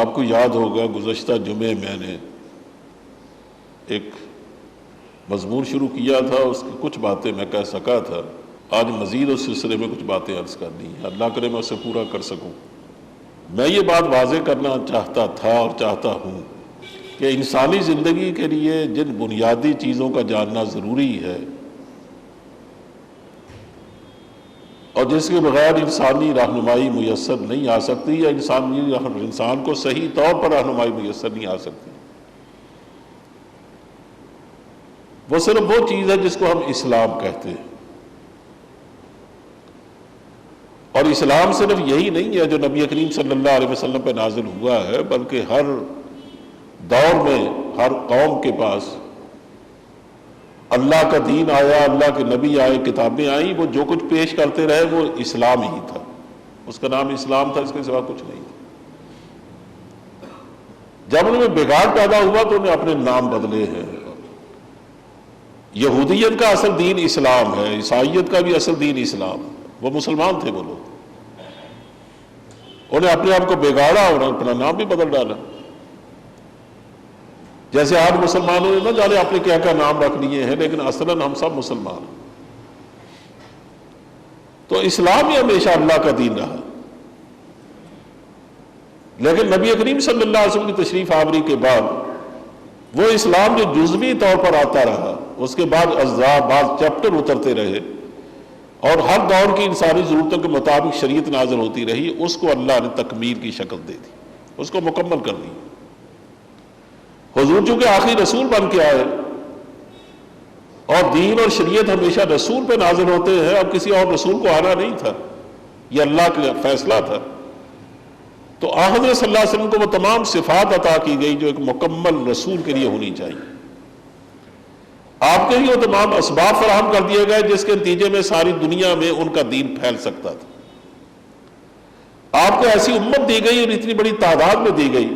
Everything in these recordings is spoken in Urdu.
آپ کو یاد ہوگا گزشتہ جمعے میں نے ایک مضمون شروع کیا تھا، اس کی کچھ باتیں میں کہہ سکا تھا، آج مزید اس سلسلے میں کچھ باتیں عرض کرنی ہیں، اللہ کرے میں اسے پورا کر سکوں۔ میں یہ بات واضح کرنا چاہتا تھا اور چاہتا ہوں کہ انسانی زندگی کے لیے جن بنیادی چیزوں کا جاننا ضروری ہے اور جس کے بغیر انسانی رہنمائی میسر نہیں آ سکتی یا انسان کو صحیح طور پر رہنمائی میسر نہیں آ سکتی، وہ صرف وہ چیز ہے جس کو ہم اسلام کہتے ہیں۔ اور اسلام صرف یہی نہیں ہے جو نبی کریم صلی اللہ علیہ وسلم پہ نازل ہوا ہے، بلکہ ہر دور میں ہر قوم کے پاس اللہ کا دین آیا، اللہ کے نبی آئے، کتابیں آئیں، وہ جو کچھ پیش کرتے رہے وہ اسلام ہی تھا، اس کا نام اسلام تھا، اس کے سوا کچھ نہیں تھا۔ جب ان میں بگاڑ پیدا ہوا تو انہیں اپنے نام بدلے ہیں۔ یہودیت کا اصل دین اسلام ہے، عیسائیت کا بھی اصل دین اسلام ہے، وہ مسلمان تھے وہ لوگ، انہیں اپنے آپ کو بگاڑا اور اپنا نام بھی بدل ڈالا۔ جیسے آج مسلمانوں نے نہ جانے اپنے کیا کیا نام رکھ لیے ہیں، لیکن اصلاً ہم سب مسلمان ہیں۔ تو اسلام ہی ہمیشہ اللہ کا دین رہا، لیکن نبی کریم صلی اللہ علیہ وسلم کی تشریف آوری کے بعد وہ اسلام جو جزوی طور پر آتا رہا، اس کے بعد اجزاء بعض چیپٹر اترتے رہے اور ہر دور کی انسانی ضرورتوں کے مطابق شریعت نازل ہوتی رہی، اس کو اللہ نے تکمیل کی شکل دے دی، اس کو مکمل کر دی۔ حضور چونکہ آخری رسول بن کے آئے اور دین اور شریعت ہمیشہ رسول پہ نازل ہوتے ہیں، اب کسی اور رسول کو آنا نہیں تھا، یہ اللہ کا فیصلہ تھا، تو حضرت صلی اللہ علیہ وسلم کو وہ تمام صفات عطا کی گئی جو ایک مکمل رسول کے لیے ہونی چاہیے۔ آپ کے لیے وہ تمام اسباب فراہم کر دیے گئے جس کے نتیجے میں ساری دنیا میں ان کا دین پھیل سکتا تھا۔ آپ کو ایسی امت دی گئی اور اتنی بڑی تعداد میں دی گئی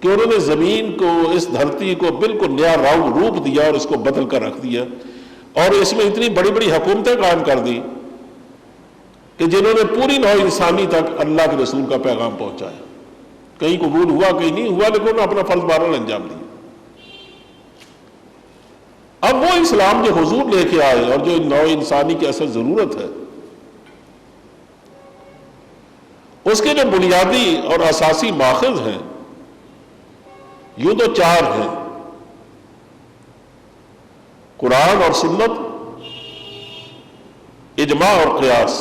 کہ انہوں نے زمین کو، اس دھرتی کو بالکل نیا روپ دیا اور اس کو بدل کر رکھ دیا، اور اس میں اتنی بڑی بڑی حکومتیں قائم کر دی کہ جنہوں نے پوری نوع انسانی تک اللہ کے رسول کا پیغام پہنچایا۔ کہیں قبول ہوا کہیں نہیں ہوا، لیکن انہوں نے اپنا فرض بہرحال انجام دیا۔ اب وہ اسلام جو حضور لے کے آئے اور جو نوع انسانی کی اصل ضرورت ہے، اس کے جو بنیادی اور اساسی ماخذ ہیں یوں تو چار ہیں: قرآن اور سنت، اجماع اور قیاس۔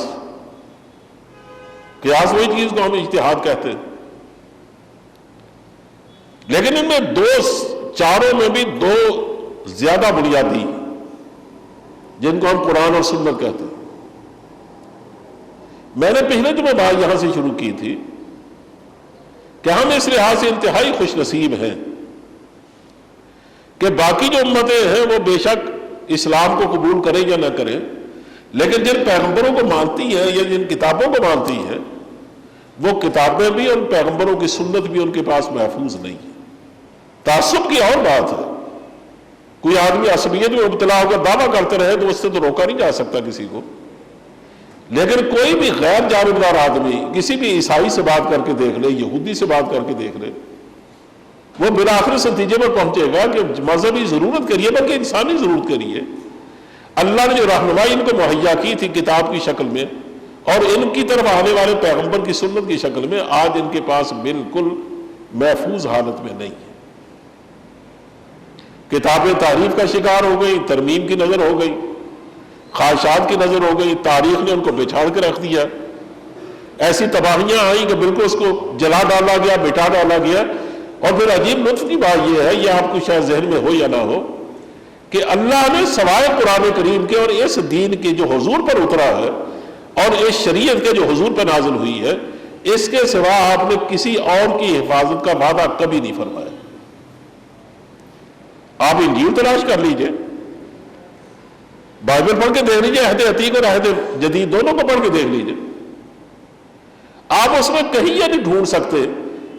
قیاس وہی چیز کو ہم اجتہاد کہتے ہیں، لیکن ان میں چاروں میں بھی دو زیادہ بنیادی جن کو ہم قرآن اور سنت کہتے ہیں۔ میں نے پہلے جو میں بات یہاں سے شروع کی تھی کہ ہم اس لحاظ سے انتہائی خوش نصیب ہیں کہ باقی جو امتیں ہیں وہ بے شک اسلام کو قبول کریں یا نہ کریں، لیکن جن پیغمبروں کو مانتی ہیں یا جن کتابوں کو مانتی ہیں، وہ کتابیں بھی اور پیغمبروں کی سنت بھی ان کے پاس محفوظ نہیں ہے۔ تعصب کی اور بات ہے، کوئی آدمی عصبیت میں مبتلا ہو کر دعویٰ کرتے رہے تو اس سے تو روکا نہیں جا سکتا کسی کو، لیکن کوئی بھی غیر جانبدار آدمی کسی بھی عیسائی سے بات کر کے دیکھ لے، یہودی سے بات کر کے دیکھ لے، وہ بالآخر اس نتیجے پر پہنچے گا کہ مذہبی ضرورت کے لیے بلکہ انسانی ضرورت کے لیے اللہ نے جو رہنمائی ان کو مہیا کی تھی کتاب کی شکل میں اور ان کی طرف آنے والے پیغمبر کی سنت کی شکل میں، آج ان کے پاس بالکل محفوظ حالت میں نہیں ہے۔ کتابیں تعریف کا شکار ہو گئی، ترمیم کی نظر ہو گئی، خواہشات کی نظر ہو گئی، تاریخ نے ان کو بچھاڑ کے رکھ دیا، ایسی تباہیاں آئیں کہ بالکل اس کو جلا ڈالا گیا، مٹا ڈالا گیا۔ اور پھر عجیب لطف کی بات یہ ہے، یہ آپ کو شاید ذہن میں ہو یا نہ ہو، کہ اللہ نے سوائے قرآن کریم کے اور اس دین کے جو حضور پر اترا ہے اور اس شریعت کے جو حضور پر نازل ہوئی ہے، اس کے سوا آپ نے کسی اور کی حفاظت کا وعدہ کبھی نہیں فرمایا۔ آپ انجیل تلاش کر لیجئے، بائبل پڑھ کے دیکھ لیجئے، عہد عتیق اور عہد جدید دونوں کو پڑھ کے دیکھ لیجئے، آپ اس میں کہیں یہ نہیں ڈھونڈ سکتے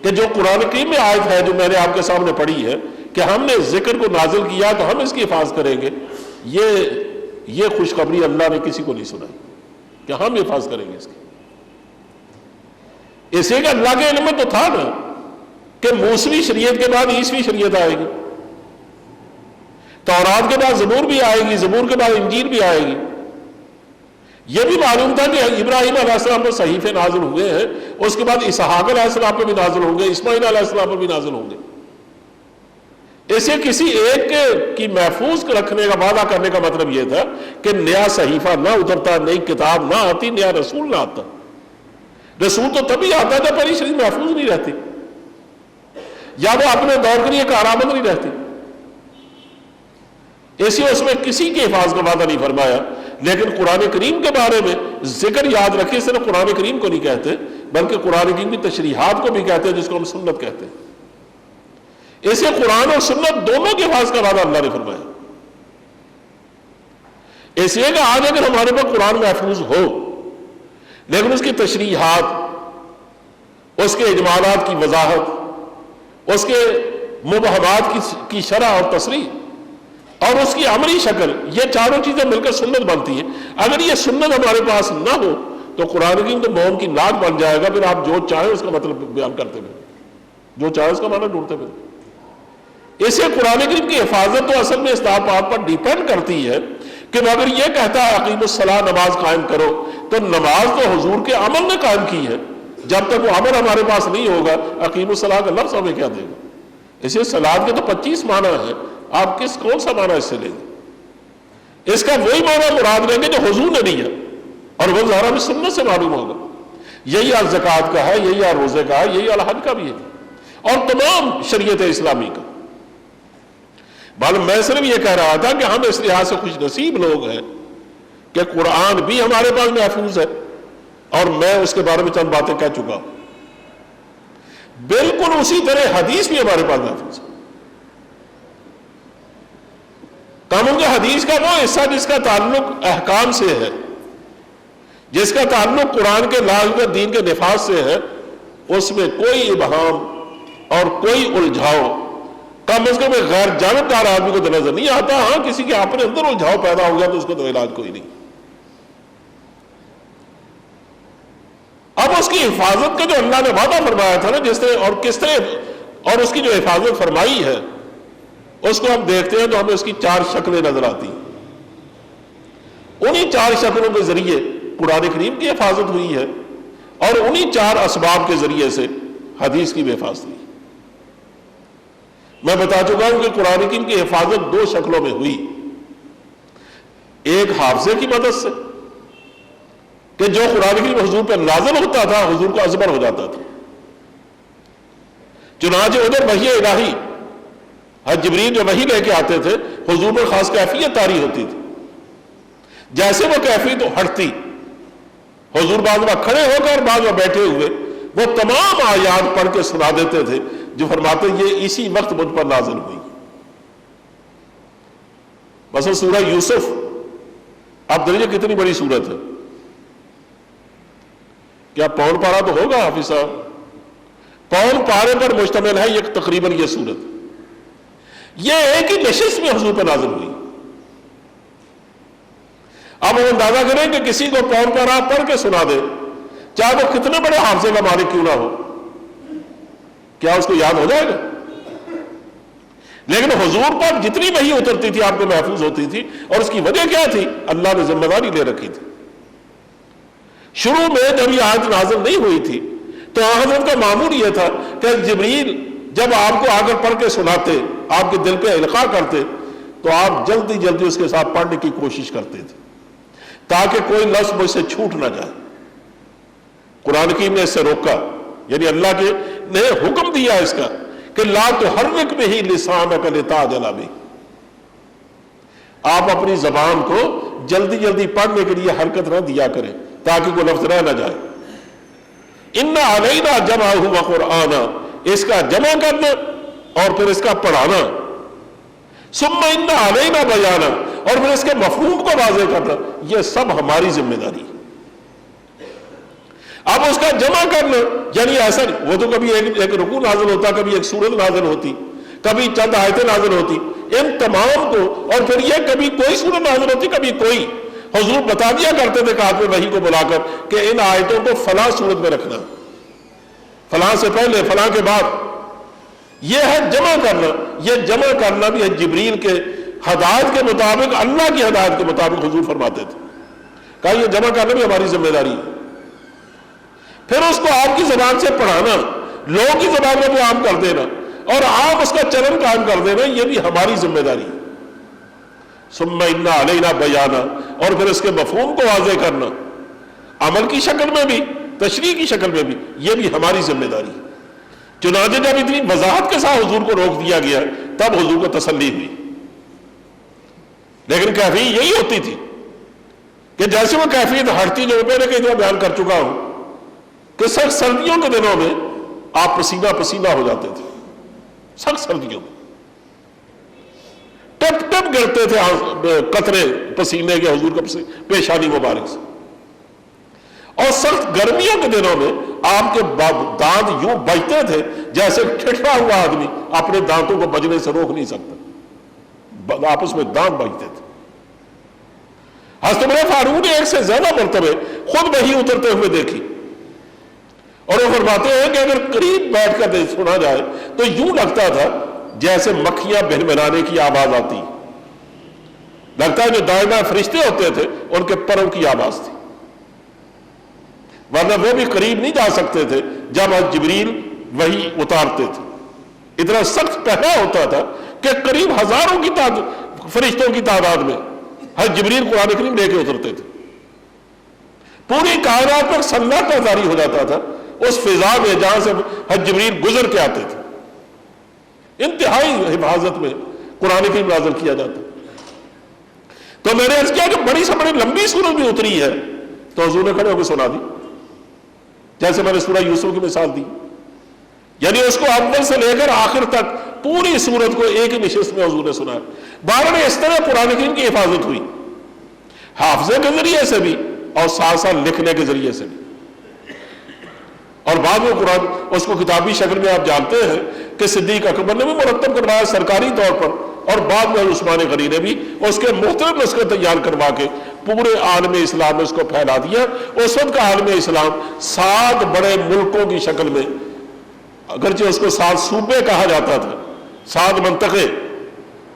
کہ جو قرآن کریم میں آیت ہے جو میں نے آپ کے سامنے پڑھی ہے کہ ہم نے ذکر کو نازل کیا تو ہم اس کی حفاظت کریں گے، یہ خوشخبری اللہ نے کسی کو نہیں سنائی کہ ہم حفاظت کریں گے اس کی۔ اسے کہ اللہ کے علم میں تو تھا نا کہ موسوی شریعت کے بعد عیسوی شریعت آئے گی، تورات کے بعد زبور بھی آئے گی، زبور کے بعد انجیل بھی آئے گی۔ یہ بھی معلوم تھا کہ ابراہیم علیہ السلام پر صحیفے نازل ہوئے ہیں، اس کے بعد اسحاق علیہ السلام پر بھی نازل ہوں گے، اسماعیل علیہ السلام پر بھی نازل ہوں گے۔ اسے کسی ایک کی محفوظ رکھنے کا وعدہ کرنے کا مطلب یہ تھا کہ نیا صحیفہ نہ اترتا، نئی کتاب نہ آتی، نیا رسول نہ آتا۔ رسول تو تبھی آتا جب پہلی شریعت محفوظ نہیں رہتی، یا وہ اپنے دور کے لیے کارآمد نہیں رہتی۔ اس میں کسی کے حفاظت کا وعدہ نہیں فرمایا۔ لیکن قرآن کریم کے بارے میں ذکر یاد رکھیے، صرف قرآن کریم کو نہیں کہتے بلکہ قرآن کریم کی تشریحات کو بھی کہتے ہیں، جس کو ہم سنت کہتے ہیں۔ اسے قرآن اور سنت دونوں کے حفاظت کا وعدہ اللہ نے فرمایا۔ اس لیے کہ آج اگر ہمارے پاس قرآن محفوظ ہو لیکن اس کی تشریحات، اس کے اجمالات کی وضاحت، اس کے مبہمات کی شرح اور تصریح اور اس کی عملی شکل، یہ چاروں چیزیں مل کر سنت بنتی ہیں۔ اگر یہ سنت ہمارے پاس نہ ہو تو قرآن کریم تو موم کی ناک بن جائے گا، پھر آپ جو چاہیں اس کا مطلب بیان کرتے ہوئے، جو چاہیں اس کا معنی ڈھونڈتے ہوئے۔ اسے قرآن کریم کی حفاظت تو اصل میں استحباب پر ڈیپینڈ کرتی ہے کہ اگر یہ کہتا ہے اقیم الصلاۃ، نماز قائم کرو، تو نماز تو حضور کے عمل نے قائم کی ہے۔ جب تک وہ عمل ہمارے پاس نہیں ہوگا، اقیم الصلاۃ کا لفظ ہمیں کیا دے گا؟ اسے صلاۃ کے تو 25 معنی ہیں، آپ کون سا معنی اس سے لیں گے؟ اس کا وہی معنی مراد لیں گے جو حضور نے دیا، اور وہ ظاہر ہمیں سنت سے معلوم ہوگا۔ یہی الزکوٰۃ کا ہے، یہی روزے کا ہے، یہی الحج کا بھی ہے، اور تمام شریعت اسلامی کا۔ معلوم میں صرف یہ کہہ رہا تھا کہ ہم اس لحاظ سے خوش نصیب لوگ ہیں کہ قرآن بھی ہمارے پاس محفوظ ہے، اور میں اس کے بارے میں چند باتیں کہہ چکا ہوں۔ بالکل اسی طرح حدیث بھی ہمارے پاس محفوظ ہے۔ قانون کے حدیث کا وہ حصہ جس کا تعلق احکام سے ہے، جس کا تعلق قرآن کے لازم دین کے نفاذ سے ہے، اس میں کوئی ابہام اور کوئی الجھاؤ کم از کم غیر جانبدار آدمی کو تو نظر نہیں آتا۔ ہاں کسی کے اپنے اندر الجھاؤ پیدا ہو گیا تو اس کو تو علاج کوئی نہیں۔ اب اس کی حفاظت کا جو اللہ نے وعدہ فرمایا تھا نا، جس طرح اور کس طرح اور اس کی جو حفاظت فرمائی ہے، اس کو ہم دیکھتے ہیں تو ہمیں اس کی 4 شکلیں نظر آتی ہیں۔ انہی 4 شکلوں کے ذریعے قرآن کریم کی حفاظت ہوئی ہے، اور انہی 4 اسباب کے ذریعے سے حدیث کی بھی حفاظت ہوئی۔ میں بتا چکا ہوں کہ قرآن کریم کی حفاظت 2 شکلوں میں ہوئی۔ ایک حافظے کی مدد سے کہ جو قرآن کریم حضور پر نازل ہوتا تھا حضور کو ازبر ہو جاتا تھا، چنانچہ ادھر وحی الہی جبریل جو وحی لے کے آتے تھے حضور پر خاص کیفیت طاری ہوتی تھی، جیسے وہ کیفیت ہٹتی حضور بعض وقت کھڑے ہو کر بعض وقت بیٹھے ہوئے وہ تمام آیات پڑھ کے سنا دیتے تھے جو فرماتے یہ اسی وقت مجھ پر نازل ہوئی۔ مثلا سورہ یوسف، آپ دیکھیے کتنی بڑی سورت ہے، کیا پون پارا تو ہوگا حافظ صاحب؟ پون پارے پر مشتمل ہے یہ تقریباً یہ سورت، یہ ایک ہی نشست میں حضور پر نازل ہوئی۔ اب ہم اندازہ کریں کہ کسی کو پون پارا پڑھ کے سنا دے، چاہے وہ کتنے بڑے حافظے کا مالک کیوں نہ ہو، کیا اس کو یاد ہو جائے گا؟ لیکن حضور پر جتنی وحی اترتی تھی آپ کو محفوظ ہوتی تھی، اور اس کی وجہ کیا تھی؟ اللہ نے ذمہ داری لے رکھی تھی۔ شروع میں جب یہ آیت نازل نہیں ہوئی تھی تو حضرت کا معمول یہ تھا کہ جبریل جب آپ کو آ کر پڑھ کے سناتے، آپ کے دل پہ القاء کرتے، تو آپ جلدی جلدی اس کے ساتھ پڑھنے کی کوشش کرتے تھے تاکہ کوئی لفظ مجھ سے چھوٹ نہ جائے۔ قرآن کریم نے اس سے روکا، یعنی اللہ کے نے حکم دیا اس کا کہ لا تحرک بہ لسانک لتعجل بہ، آپ اپنی زبان کو جلدی جلدی پڑھنے کے لیے حرکت نہ دیا کریں تاکہ کوئی لفظ رہ نہ جائے۔ ان علینا جمعہ وقرآنا، اس کا جمع کرنا اور پھر اس کا پڑھانا، ثم ان علینا بیانا، اور پھر اس کے مفہوم کو واضح کرنا، یہ سب ہماری ذمہ داری ہے۔ اب اس کا جمع کرنا یعنی ایسا نہیں، وہ تو کبھی ایک رکوع نازل ہوتا، کبھی ایک سورت نازل ہوتی، کبھی چند آیتیں نازل ہوتی، ان تمام کو، اور پھر یہ کبھی کوئی سورت نازل ہوتی کبھی کوئی، حضور بتا دیا کرتے تھے کاتب وحی کو بلا کر کہ ان آیتوں کو فلاں سورت میں رکھنا، فلاں سے پہلے فلاں کے بعد، یہ ہے جمع کرنا. یہ جمع کرنا بھی ہے جبریل کے ہدایت کے مطابق, اللہ کی ہدایت کے مطابق حضور فرماتے تھے. کہا یہ جمع کرنا بھی ہماری ذمہ داری ہے. پھر اس کو آپ کی زبان سے پڑھانا, لوگوں کی زبان میں بھی عام کر دینا, اور آپ اس کا چلن قائم کر دینا, یہ بھی ہماری ذمہ داری ہے. ثم ان علینا بیانا, اور پھر اس کے مفہوم کو واضح کرنا, عمل کی شکل میں بھی, تشریح کی شکل میں بھی, یہ بھی ہماری ذمہ داری ہے. چنانچہ جب اتنی وضاحت کے ساتھ حضور کو روک دیا گیا تب حضور کو تسلی ہوئی. لیکن کیفیت یہی ہوتی تھی کہ جیسے وہ کیفیت ہٹتی, جو میں نے کئی دفعہ بیان کر چکا ہوں کہ سخت سردیوں کے دنوں میں آپ پسینہ پسینہ ہو جاتے تھے. سخت سردیوں میں ٹپ ٹپ گرتے تھے قطرے پسینے کے حضور کا پیشانی مبارک سے. اور سخت گرمیوں کے دنوں میں آپ کے دانت یوں بجتے تھے جیسے ٹھٹھا ہوا آدمی اپنے دانتوں کو بجنے سے روک نہیں سکتا, آپس میں دانت بجتے تھے. حضرت عمر فاروق نے ایک سے زیادہ مرتبہ خود وحی اترتے ہوئے دیکھی, اور وہ فرماتے ہیں کہ اگر قریب بیٹھ کر سنا جائے تو یوں لگتا تھا جیسے مکھیاں بھنبھنانے کی آواز آتی. لگتا ہے جو دائیں بائیں فرشتے ہوتے تھے ان کے پروں کی آواز تھی, ورنہ وہ بھی قریب نہیں جا سکتے تھے جب جبریل وحی اتارتے تھے. اتنا سخت پہرا ہوتا تھا کہ قریب ہزاروں کی فرشتوں کی تعداد میں حضرت جبریل قرآن کریم لے کے اترتے تھے. پوری کائنات پر سناٹا جاری ہو جاتا تھا اس فضا میں جہاں سے حضرت جبریل گزر کے آتے تھے. انتہائی حفاظت میں قرآن کریم نازل کیا جاتا. تو میں نے عرض کیا کہ بڑی سے بڑی لمبی سورت بھی اتری ہے, تو حضور نے کھڑے ہو کے سنا دی, جیسے میں نے سورہ یوسف کی مثال دی. یعنی اس کو اول سے لے کر آخر تک پوری سورت کو ایک ہی نشست میں حضور نے سنا. بہرحال اس طرح قرآن کریم کی حفاظت ہوئی, حافظے کے ذریعے سے بھی اور ساتھ ساتھ لکھنے کے ذریعے سے بھی. اور بعد میں قرآن اس کو کتابی شکل میں آپ جانتے ہیں کہ صدیق اکبر نے بھی مرتب کروایا سرکاری طور پر, اور بعد میں عثمان غنی نے بھی اس کے مختلف نسخے تیار کروا کے پورے عالم اسلام میں اس کو پھیلا دیا. اس وقت کا عالم اسلام 7 بڑے ملکوں کی شکل میں, اگرچہ اس کو 7 صوبے کہا جاتا تھا, 7 منطقے,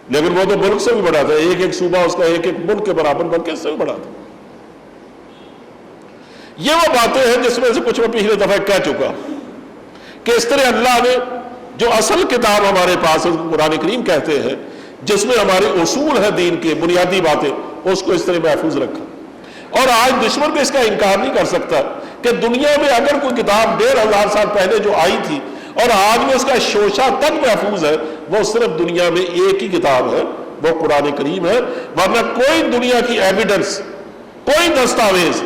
لیکن وہ تو ملک سے بھی بڑا تھا. ایک ایک صوبہ اس کا ایک ایک ملک کے برابر بلکہ اس سے بھی بڑا تھا. یہ وہ باتیں ہیں جس میں سے کچھ میں پچھلے دفعہ کہہ چکا کہ اس طرح اللہ نے جو اصل کتاب ہمارے پاس قرآن کریم کہتے ہیں, جس میں ہمارے اصول ہیں دین کے بنیادی باتیں, اس کو اس طرح محفوظ رکھا. اور آج دشمن بھی اس کا انکار نہیں کر سکتا کہ دنیا میں اگر کوئی کتاب 1500 سال پہلے جو آئی تھی اور آج میں اس کا شوشہ تک محفوظ ہے, وہ صرف دنیا میں ایک ہی کتاب ہے, وہ قرآن کریم ہے. ورنہ کوئی دنیا کی ایویڈنس, کوئی دستاویز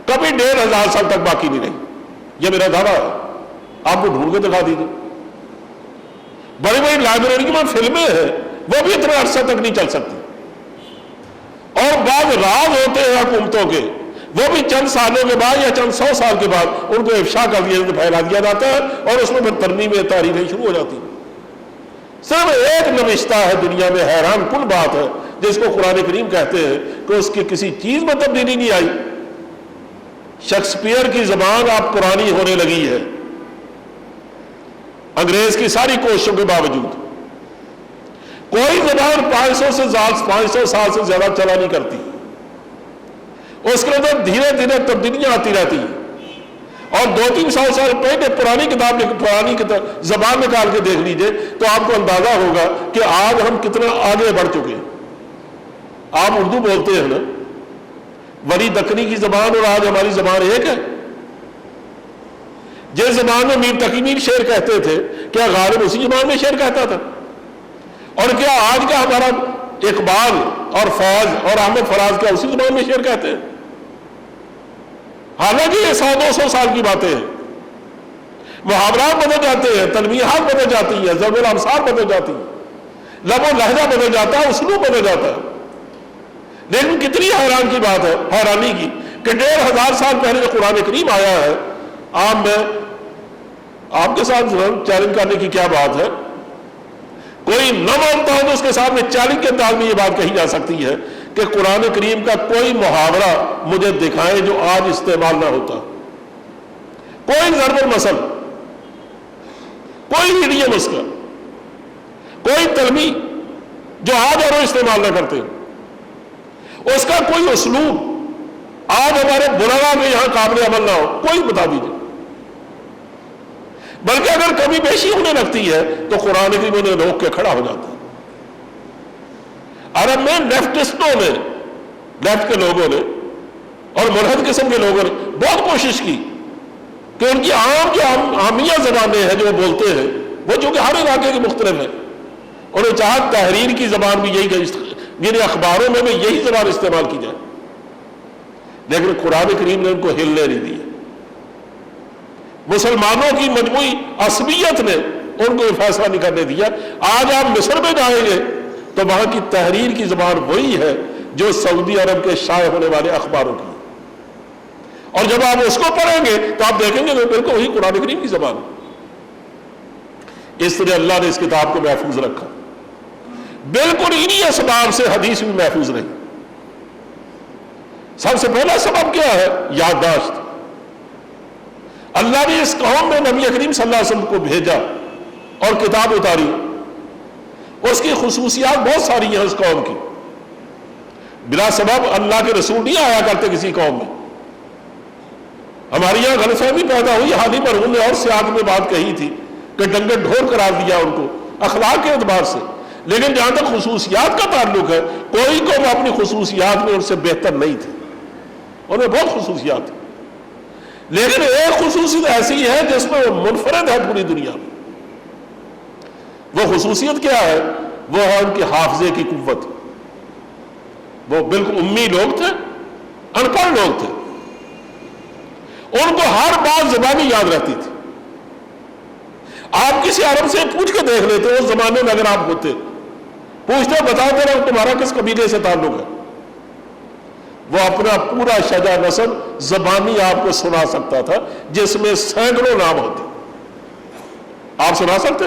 کبھی 1500 سال تک باقی نہیں رہی. یہ میرا دعویٰ ہے, آپ کو ڈھونڈ کے دکھا دیجیے. بڑی بڑی لائبریری میں فلمیں ہیں, وہ بھی اتنے عرصے تک نہیں چل سکتی. اور بعض راز ہوتے ہیں حکومتوں کے, وہ بھی چند سالوں کے بعد یا چند 100 سال کے بعد ان کو افشا کر دیا پھیلا دیا جاتا ہے, اور اس میں پھر ترمیمیں تاریخیں شروع ہو جاتی ہیں. صرف ایک نوشتہ ہے دنیا میں, حیران کن بات ہے, جس کو قرآن کریم کہتے ہیں کہ اس کی کسی چیز میں تبدیلی نہیں آئی. شیکسپیئر کی زبان آپ پرانی ہونے لگی ہے انگریز کی ساری کوششوں کے باوجود. کوئی زبان 500 سال سے زیادہ چلا نہیں کرتی. اس کے اندر دھیرے دھیرے تبدیلیاں آتی رہتی ہیں. اور 200-300 سال پہلے پرانی کتاب زبان نکال کے دیکھ لیجئے تو آپ کو اندازہ ہوگا کہ آج ہم کتنا آگے بڑھ چکے ہیں. آپ اردو بولتے ہیں نا, ولی دکنی کی زبان اور آج ہماری زبان ایک ہے. جس زبان میں میر تقی میر شعر کہتے تھے, کیا غالب اسی زبان میں شعر کہتا تھا؟ اور کیا آج کا ہمارا اقبال اور فیض اور احمد فراز کیا اسی زبان میں شعر کہتے ہیں؟ حالانکہ یہ 100-200 سال کی باتیں ہیں. محاورات بدل جاتے ہیں, تلمیحات بدل جاتی ہیں, ضرب الامثال بدل جاتی ہیں, لب و لہجہ بدل جاتا ہے, اسلوب بدل جاتا ہے. لیکن کتنی حیران کی بات ہے, حیرانی کی, کہ 1500 سال پہلے جو قرآن کریم آیا ہے, میں آپ کے ساتھ چیلنج کرنے کی کیا بات ہے. کوئی نہ مانتا ہو تو اس کے سامنے چیلنج کے انداز میں یہ بات کہی جا سکتی ہے کہ قرآن کریم کا کوئی محاورہ مجھے دکھائیں جو آج استعمال نہ ہوتا. کوئی ضرب المثل, کوئی ایڈیم اس کا، کوئی تلمی جو آج اور وہ استعمال نہ کرتے، اس کا کوئی اسلوب آج ہمارے بلاغا میں یہاں قابل عمل نہ ہو، کوئی بتا دیجیے۔ بلکہ اگر کمی بیشی ہونے لگتی ہے تو قرآن کریم انہیں روک کے کھڑا ہو جاتا ہے۔ عرب میں لیفٹسٹوں نے، لیفٹ کے لوگوں نے اور ملحد قسم کے لوگوں نے بہت کوشش کی کہ ان کی عام جو عامیہ زبانیں ہیں جو وہ بولتے ہیں، وہ جو کہ ہر علاقے کے مختلف ہیں، انہوں چاہا تحریر کی زبان بھی یہی یعنی اخباروں میں بھی یہی زبان استعمال کی جائے، لیکن قرآن کریم نے ان کو ہلنے نہیں دیا۔ مسلمانوں کی مجموعی عصبیت نے ان کو یہ فیصلہ نہیں کرنے دیا۔ آج آپ مصر میں جائیں گے تو وہاں کی تحریر کی زبان وہی ہے جو سعودی عرب کے شائع ہونے والے اخباروں کی، اور جب آپ اس کو پڑھیں گے تو آپ دیکھیں گے تو بالکل وہی قرآن کریم کی زبان ہے۔ اس طرح اللہ نے اس کتاب کو محفوظ رکھا، بالکل انہی اسباب سے حدیث بھی محفوظ رہی۔ سب سے پہلا سبب کیا ہے؟ یادداشت۔ اللہ نے اس قوم میں نبی کریم صلی اللہ علیہ وسلم کو بھیجا اور کتاب اتاری، اس کی خصوصیات بہت ساری ہیں اس قوم کی۔ بلا سبب اللہ کے رسول نہیں آیا کرتے کسی قوم میں۔ ہماری یہاں غلط فہمی پیدا ہوئی، حالی مرحوم نے اور سیاق میں بات کہی تھی کہ ڈنگر ڈھور قرار دیا ان کو اخلاق کے اعتبار سے، لیکن جہاں تک خصوصیات کا تعلق ہے کوئی قوم اپنی خصوصیات میں ان سے بہتر نہیں تھی، انہیں بہت خصوصیات تھی، لیکن ایک خصوصیت ایسی ہے جس میں وہ منفرد ہے پوری دنیا میں۔ وہ خصوصیت کیا ہے؟ وہ ہے ان کے حافظے کی قوت۔ وہ بالکل امی لوگ تھے، ان پڑھ لوگ تھے، ان کو ہر بات زبانی یاد رہتی تھی۔ آپ کسی عرب سے پوچھ کے دیکھ لیتے، اس زمانے میں اگر آپ ہوتے، پوچھتے بتاتے رہو تمہارا کس قبیلے سے تعلق ہے، وہ اپنا پورا شجا نسب زبانی آپ کو سنا سکتا تھا، جس میں سینکڑوں نام ہوتے۔ آپ سنا سکتے؟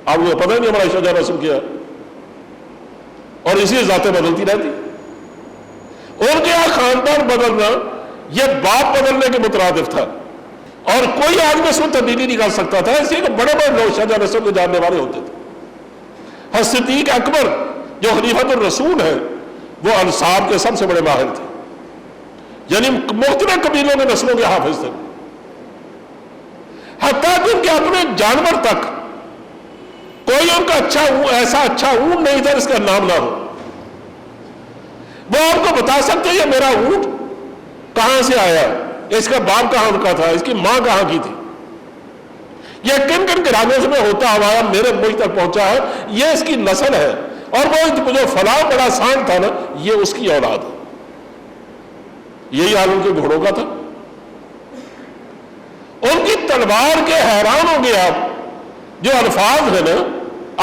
آپ کو پتہ نہیں ہمارا شجا نسب کیا ہے، اور اسی ذاتیں بدلتی رہتی۔ ان کے یہاں خاندان بدلنا یہ باپ بدلنے کے مترادف تھا، اور کوئی آدمی اس میں تبدیلی نہیں کر سکتا تھا، اس لیے کہ بڑے بڑے لوگ شجا نسب کو جاننے والے ہوتے تھے۔ حضرت صدیق اکبر جو خلیفۃ الرسول ہے وہ انصاب کے سب سے بڑے ماہر تھے، یعنی مختلف قبیلوں کے نسلوں کے حافظ تھے، حتیٰ کہ ان کے اپنے جانور تک کوئی ان کا ایسا اچھا اونٹ نہیں تھا جس کا نام نہ ہو۔ وہ آپ کو بتا سکتے یہ میرا اونٹ کہاں سے آیا، اس کا باپ کہاں ان کا تھا، اس کی ماں کہاں کی تھی، یہ کن کن گھرانوں میں ہوتا ہوا میرے مجھ تک پہنچا ہے، یہ اس کی نسل ہے، اور وہ جو فلاں بڑا سانڈ تھا نا یہ اس کی اولاد ہے۔ یہی حال ان کے گھوڑوں کا تھا۔ ان کی تلوار کے حیران ہوں گے آپ، جو الفاظ ہے نا،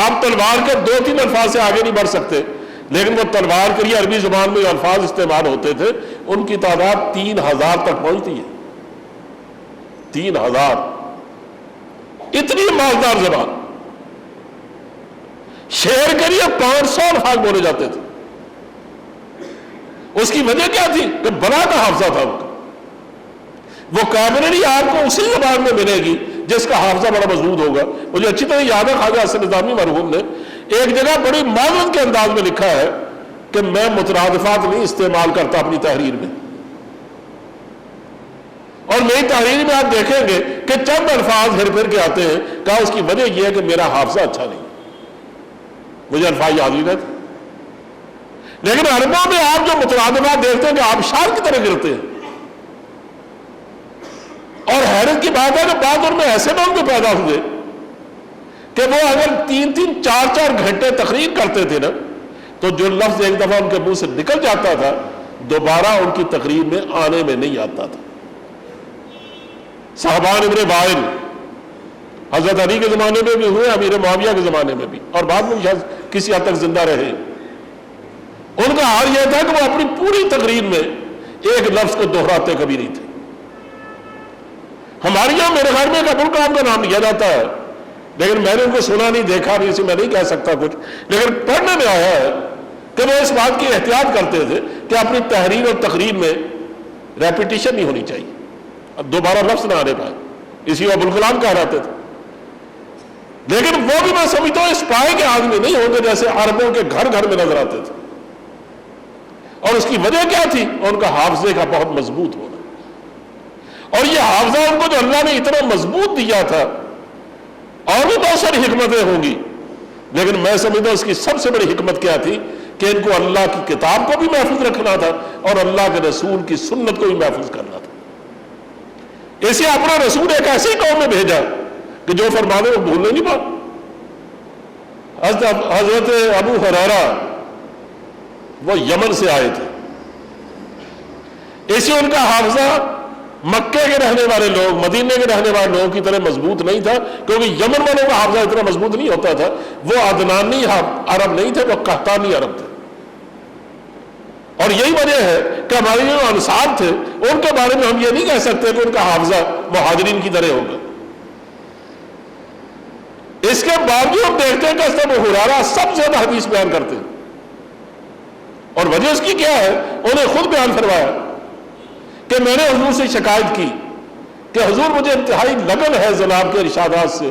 آپ تلوار کے 2-3 الفاظ سے آگے نہیں بڑھ سکتے، لیکن وہ تلوار کے لیے عربی زبان میں جو الفاظ استعمال ہوتے تھے ان کی تعداد 3000 تک پہنچتی ہے۔ 3000، اتنی مالدار زبان۔ شعر کے لیے 500 الفاظ بولے جاتے تھے۔ اس کی وجہ کیا تھی؟ کہ بڑا کا حافظہ تھا ان کا۔ وہ کیبنری آپ کو اسی زبان میں ملے گی جس کا حافظہ بڑا مضبوط ہوگا۔ مجھے اچھی طرح یاد ہے خواجہ حسن نظامی مرحوم نے ایک جگہ بڑی معذرت کے انداز میں لکھا ہے کہ میں مترادفات نہیں استعمال کرتا اپنی تحریر میں، اور میری تحریر میں آپ دیکھیں گے کہ چند الفاظ پھر پھر کے آتے ہیں، کہا اس کی وجہ یہ ہے کہ میرا حافظہ اچھا نہیں، مجھے الفاظ یاد نہیں رہتے۔ لیکن عربوں میں آپ جو مترادفات دیکھتے ہیں کہ آبشار کی طرح گرتے ہیں، اور حیرت کی بات ہے کہ بعد ان میں ایسے لوگ بھی پیدا ہوئے کہ وہ اگر 3-3 4-4 گھنٹے تقریر کرتے تھے نا تو جو لفظ ایک دفعہ ان کے منہ سے نکل جاتا تھا دوبارہ ان کی تقریر میں آنے میں نہیں آتا تھا۔ صاحبان ابن وائل حضرت علی کے زمانے میں بھی ہوئے، امیر معاویہ کے زمانے میں بھی، اور بعد میں شاید کسی حد تک زندہ رہے۔ ان کا حال یہ تھا کہ وہ اپنی پوری تقریر میں ایک لفظ کو دہراتے کبھی نہیں تھے۔ ہمارے یہاں میرے گھر میں ایک ابو الکلام کا نام لیا جاتا ہے، لیکن میں نے ان کو سنا نہیں، دیکھا نہیں، اسے میں نہیں کہہ سکتا کچھ، لیکن پڑھنے میں آیا ہے کہ وہ اس بات کی احتیاط کرتے تھے کہ اپنی تحریر اور تقریر میں ریپیٹیشن نہیں ہونی چاہیے، اب دوبارہ لفظ نہ آنے پائے، اسی کو ابو الکلام کہہ رہتے تھے۔ لیکن وہ بھی میں سمجھتا ہوں اس پائے کے آدمی نہیں ہوں گے جیسے عربوں کے گھر گھر میں نظر آتے تھے. اور اس کی وجہ کیا تھی؟ ان کا حافظے کا بہت مضبوط ہونا. اور یہ حافظہ ان کو جو اللہ نے اتنا مضبوط دیا تھا، اور بھی بہت ساری حکمتیں ہوں گی، لیکن میں سمجھتا ہوں اس کی سب سے بڑی حکمت کیا تھی کہ ان کو اللہ کی کتاب کو بھی محفوظ رکھنا تھا اور اللہ کے رسول کی سنت کو بھی محفوظ کرنا تھا. اسے اپنا رسول ایک ایسی قوم میں بھیجا کہ جو فرمانے وہ بھولنے نہیں پا. حضرت ابو ہریرہ وہ یمن سے آئے تھے. اسی ان کا حافظہ مکے کے رہنے والے لوگ، مدینے کے رہنے والے لوگوں کی طرح مضبوط نہیں تھا، کیونکہ یمن والوں کا حافظہ اتنا مضبوط نہیں ہوتا تھا. وہ عدنانی عرب نہیں تھے، وہ قحطانی عرب تھے. اور یہی وجہ ہے کہ ہمارے جو انصار تھے ان کے بارے میں ہم یہ نہیں کہہ سکتے کہ ان کا حافظہ مہاجرین کی طرح ہوگا. اس کے باوجود دیکھتے ہیں کہ حضرت ابو ہریرہ سب سے زیادہ حدیث بیان کرتے ہیں. اور وجہ اس کی کیا ہے؟ انہیں خود بیان فرمایا کہ میں نے حضور سے شکایت کی کہ حضور مجھے انتہائی لگن ہے جناب کے ارشادات سے،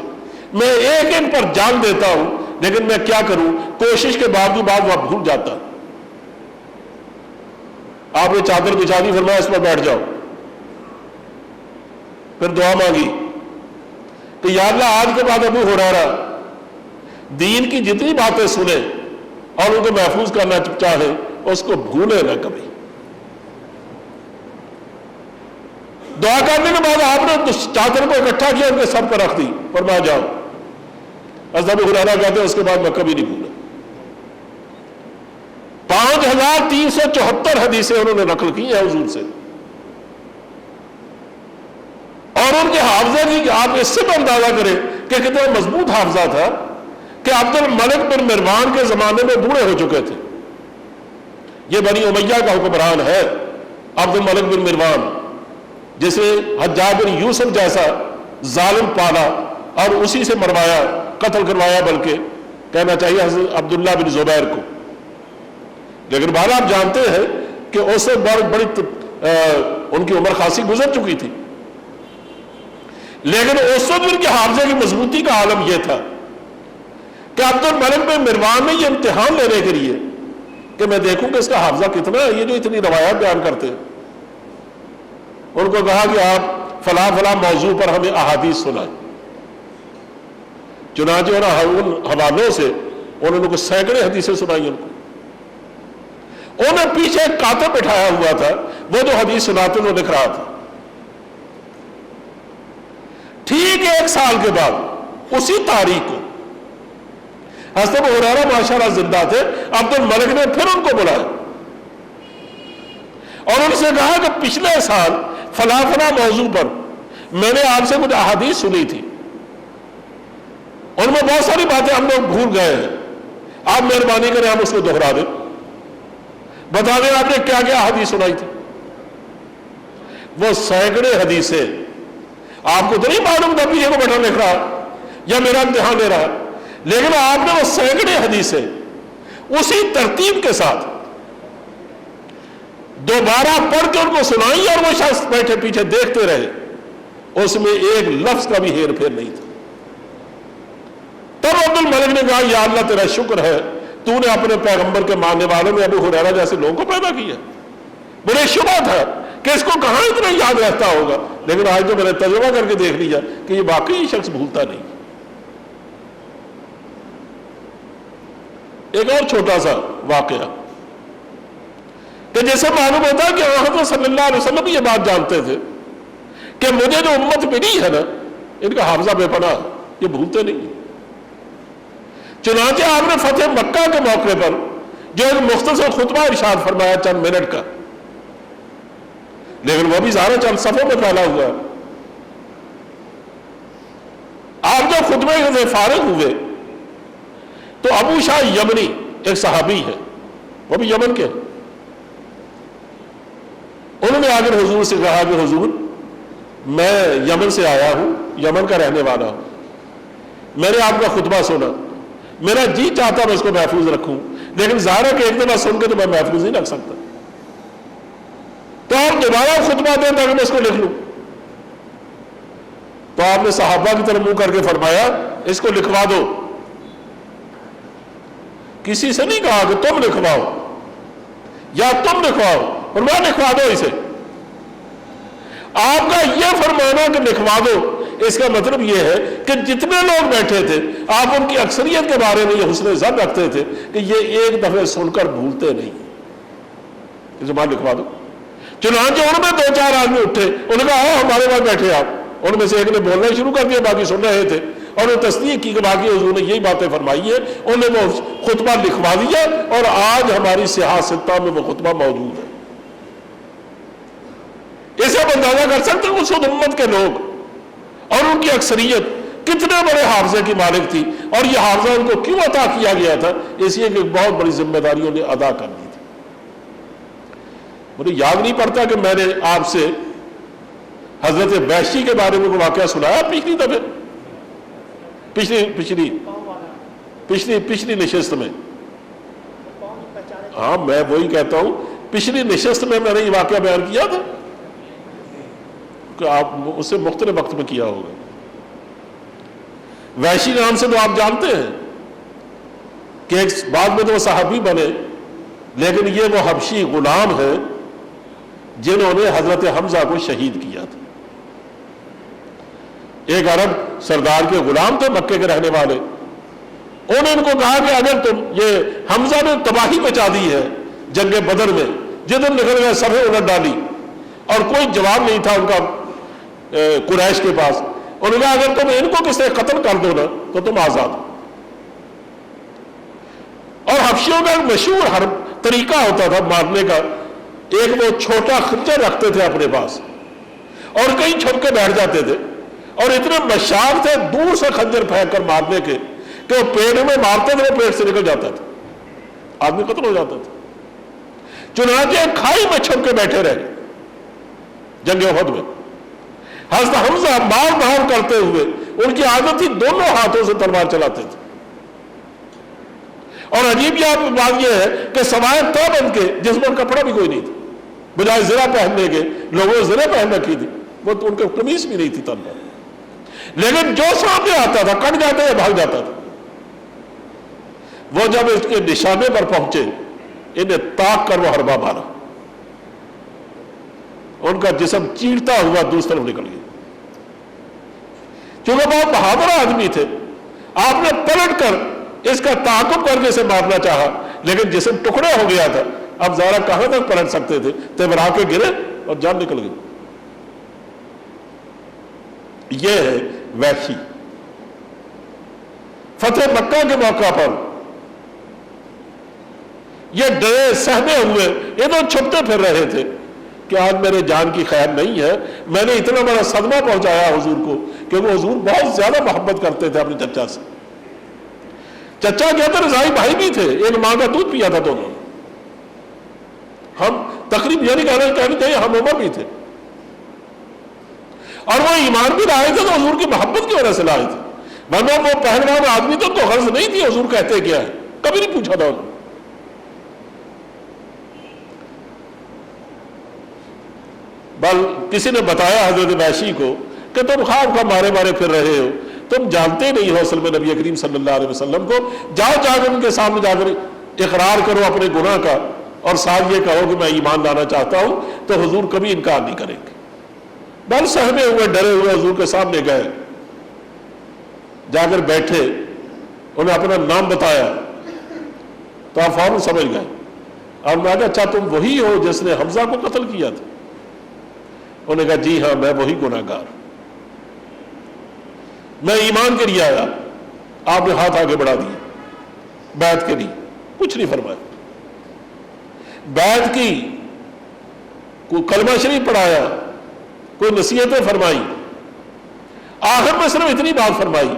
میں ایک ایک پر جان دیتا ہوں، لیکن میں کیا کروں، کوشش کے باوجود بعد وہ بھول جاتا. آپ نے چادر بچھا دی، فرمایا اس پر بیٹھ جاؤ. پھر دعا مانگی کہ یا اللہ آج کے بعد ابو ہریرہ دین کی جتنی باتیں سنے اور ان کو محفوظ کرنا چاہے اس کو بھولے نہ کبھی. دعا کرنے کے بعد آپ نے چادر کو اکٹھا کیا، ان کے سر پر رکھ دی، فرمایا جاؤ. حضرت ابو ہریرہ کہتے ہیں اس کے بعد میں کبھی نہیں بھولا. 5374 حدیثیں انہوں نے نقل کی ہیں حضور سے. اور ان کے حافظہ کی آپ اس سے بھی اندازہ کریں کہ کتنا مضبوط حافظہ تھا کہ عبد الملک بن مروان کے زمانے میں بوڑھے ہو چکے تھے. یہ بنی امیہ کا حکمران ہے عبد الملک بن مروان، جسے حجاج بن یوسف جیسا ظالم پالا اور اسی سے مروایا، قتل کروایا، بلکہ کہنا چاہیے حضرت عبداللہ بن زبیر کو. لیکن بہرحال آپ جانتے ہیں کہ اس سے بڑی ان کی عمر خاصی گزر چکی تھی. لیکن اس وقت ان کے حافظے کی مضبوطی کا عالم یہ تھا کہ عبد الملک بن مروان نے یہ امتحان لینے کے لیے کہ میں دیکھوں کہ اس کا حافظہ کتنا ہے، یہ جو اتنی روایات بیان کرتے ہیں، ان کو کہا کہ آپ فلاں فلاں موضوع پر ہمیں احادیث سنائیں. چنانچہ ان حوالوں سے انہوں نے سینکڑے حدیثیں سنائی. ان کو انہیں پیچھے ایک کاتب بٹھایا ہوا تھا، وہ جو حدیث سناتے وہ لکھ رہا تھا. ٹھیک 1 سال کے بعد اسی تاریخ کو حضرت ابو ہریرہ ماشاءاللہ زندہ تھے. عبد الملک نے پھر ان کو بلایا اور ان سے کہا کہ پچھلے سال فلاں فلاں موضوع پر میں نے آپ سے کچھ احادیث سنی تھی، ان میں بہت ساری باتیں ہم لوگ بھول گئے ہیں، آپ مہربانی کریں ہم اس کو دوہرا دیں، بتا دیں آپ نے کیا کیا حدیث سنائی تھی. وہ سینکڑے حدیثیں، آپ کو تو نہیں معلوم تھا پیچھے کو بیٹھا لکھ رہا یا میرا امتحان لے رہا، لیکن آپ نے وہ سینکڑے حدیثیں اسی ترتیب کے ساتھ دوبارہ پڑھ کے ان کو سنائی اور وہ شخص بیٹھے پیچھے دیکھتے رہے. اس میں ایک لفظ کا بھی ہیر پھیر نہیں تھا. تب عبد الملک نے کہا یا اللہ تیرا شکر ہے تو نے اپنے پیغمبر کے ماننے والوں میں ابو ہریرہ جیسے لوگوں کو پیدا کیا. مجھے شبہ تھا کہ اس کو کہاں اتنا یاد رہتا ہوگا، لیکن آج تو میں نے تجربہ کر کے دیکھ لیا کہ یہ واقعی شخص بھولتا نہیں. ایک اور چھوٹا سا واقعہ کہ جیسے معلوم ہوتا ہے کہ حضرت صلی اللہ علیہ وسلم یہ بات جانتے تھے کہ مجھے جو امت ملی ہے نا ان کا حافظہ بے پناہ، یہ بھولتے نہیں. چنانچہ آپ نے فتح مکہ کے موقع پر جو ایک مختصر خطبہ ارشاد فرمایا چند منٹ کا، لیکن وہ بھی زیادہ چند صفحوں میں پھیلا ہوا ہے. آپ جب خطبے سے فارغ ہوئے تو ابو شاہ یمنی ایک صحابی ہے، وہ بھی یمن کے، انہوں نے آ کر حضور سے کہا کہ حضور میں یمن سے آیا ہوں، یمن کا رہنے والا ہوں، میں نے آپ کا خطبہ سنا، میرا جی چاہتا میں اس کو محفوظ رکھوں، لیکن ظاہر ہے کہ ایک دفعہ سن کے تو میں محفوظ نہیں رکھ سکتا، تو آپ دوبارہ خطبہ دیں تاکہ میں اس کو لکھ لوں. تو آپ نے صحابہ کی طرف منہ کر کے فرمایا اس کو لکھوا دو. کسی سے نہیں کہا کہ تم لکھواؤ یا تم لکھواؤ، فرمایا لکھوا دو اسے. آپ کا یہ فرمانا کہ لکھوا دو، اس کا مطلب یہ ہے کہ جتنے لوگ بیٹھے تھے آپ ان کی اکثریت کے بارے میں یہ حسن ظن رکھتے تھے کہ یہ ایک دفعہ سن کر بھولتے نہیں. زبان لکھوا دو. چنانچہ ان میں 2-4 آدمی اٹھے، انہوں نے کہا ہاں ہمارے پاس بیٹھے آپ. ان میں سے ایک نے بولنا شروع کر دیا، باقی سن رہے تھے، اور انہوں نے تصدیق کی کہ باقی حضور نے یہی باتیں فرمائی ہیں. انہوں نے وہ خطبہ لکھوا دیا اور آج ہماری سیاہ ستہ میں وہ خطبہ موجود ہے. اسے آپ اندازہ کر سکتے ہیں اس امت کے لوگ اور ان کی اکثریت کتنے بڑے حافظے کی مالک تھی، اور یہ حافظہ ان کو کیوں عطا کیا گیا تھا؟ اس لیے کہ بہت بڑی ذمہ داریوں نے ادا کرنی تھی. مجھے یاد نہیں پڑتا کہ میں نے آپ سے حضرت وحشی کے بارے میں کوئی واقعہ سنایا پچھلی دفعہ، پچھلی نشست میں. ہاں میں وہی کہتا ہوں، پچھلی نشست میں نے یہ واقعہ بیان کیا تھا کہ آپ اسے مختلف وقت میں کیا ہوگا. وحشی نام سے تو آپ جانتے ہیں کہ بعد میں تو وہ صحابی بنے، لیکن یہ وہ حبشی غلام ہیں جنہوں نے حضرت حمزہ کو شہید کیا تھا. ایک عرب سردار کے غلام تھے مکے کے رہنے والے. انہوں نے ان کو کہا کہ اگر تم، یہ حمزہ نے تباہی مچا دی ہے جنگ بدر میں، جدھر نکل گئے سبھی الٹ ڈالی اور کوئی جواب نہیں تھا ان کا قریش کے پاس. انہوں نے کہا اگر تم ان کو کس نے قتل کر دو نا تو تم آزاد ہو. اور حبشیوں کا ایک مشہور طریقہ ہوتا تھا مارنے کا، ایک وہ چھوٹا خنجر رکھتے تھے اپنے پاس اور کہیں چھپ کے بیٹھ جاتے تھے، اور اتنے مشاق تھے دور سے خنجر پھینک کر مارنے کے کہ وہ پیٹ میں مارتے تھے، وہ پیٹ سے نکل جاتا تھا، آدمی قتل ہو جاتا تھا. چنانچہ کھائی میں چھپ کے بیٹھے رہے جنگ احد میں. حضرت حمزہ مار دھار کرتے ہوئے، ان کی عادت تھی دونوں ہاتھوں سے تلوار چلاتے تھے. اور عجیب بات یہ ہے کہ سوائے تو بن کے جس پر کپڑا بھی کوئی نہیں تھا، بجائے زرہ پہننے کے لوگوں نے زرہ پہن رکھی تھی، وہ ان کے قمیص بھی نہیں تھی تن پر. لیکن جو سامنے آتا تھا کٹ جاتا یا بھاگ جاتا تھا. وہ جب اس کے نشانے پر پہنچے انہیں تاک کر وہ حربہ مارا، ان کا جسم چیرتا ہوا دوسری طرف نکل گیا. چونکہ بہت بہادر آدمی تھے، آپ نے پلٹ کر اس کا تعاقب کر کے اسے مارنا چاہا، لیکن جسم ٹکڑے ہو گیا تھا. اب ظاہرہ کہاں تک پلٹ سکتے تھے؟ تبرا کے گرے اور جان نکل گئی. یہ ہے وحشی. فتح مکہ کے موقع پر یہ ڈرے سہمے ہوئے، یہ تو چھپتے پھر رہے تھے کہ آج میرے جان کی خیر نہیں ہے. میں نے اتنا بڑا صدمہ پہنچایا حضور کو کہ وہ حضور بہت زیادہ محبت کرتے تھے اپنے چچا سے. چچا کیا تھا، رضائی بھائی بھی تھے، ایک ماں کا دودھ پیا تھا دونوں. ہم تقریب یعنی کہنا چاہیے ہم عمر بھی تھے، اور وہ ایمان بھی لائے تھے تو حضور کی محبت کی وجہ سے لائے تھے. ورنہ وہ پہلوان آدمی تو غرض نہیں تھی حضور کہتے کیا ہے، کبھی نہیں پوچھا تھا انہوں نے. بل کسی نے بتایا حضرت وحشی کو کہ تم خواب کا مارے مارے پھر رہے ہو، تم جانتے نہیں ہو اصل میں نبی کریم صلی اللہ علیہ وسلم کو. جاؤ جا کر ان کے سامنے جا کر اقرار کرو اپنے گناہ کا، اور ساتھ یہ کہو کہ میں ایمان لانا چاہتا ہوں، تو حضور کبھی انکار نہیں کریں گے. بل سہمے ہوئے ڈرے ہوئے حضور کے سامنے گئے، جا کر بیٹھے، انہیں اپنا نام بتایا تو آپ فوراً سمجھ گئے. اور میں کہا اچھا تم وہی ہو جس نے حمزہ کو قتل کیا تھا؟ انہوں نے کہا جی ہاں میں وہی گناہ گار، میں ایمان کے لیے آیا. آپ نے ہاتھ آگے بڑھا دیا، بیعت کے لیے کچھ نہیں فرمایا. بیعت کی، کوئی کلمہ شریف پڑھایا، کوئی نصیحتیں فرمائی. آخر میں صرف اتنی بات فرمائی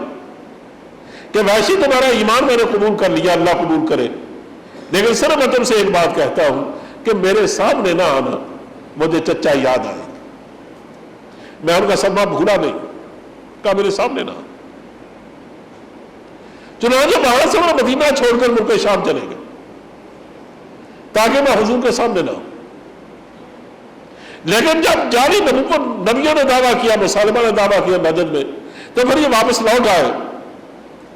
کہ وحشی تمہارا ایمان میں نے قبول کر لیا، اللہ قبول کرے، لیکن صرف میں تم سے ایک بات کہتا ہوں کہ میرے سامنے نہ آنا، مجھے چچا یاد آئے. میں ان کا صدمہ بھولا نہیں، کہا میرے سامنے نہ آنا. چنانچہ باہر سے وہ مدینہ چھوڑ کر ملک شام چلے گئے تاکہ میں حضور کے سامنے نہ ہوں. لیکن جب جعلی نبیوں نے دعویٰ کیا، مسلمہ نے دعویٰ کیا نجد میں، تو پھر یہ واپس لوٹ آئے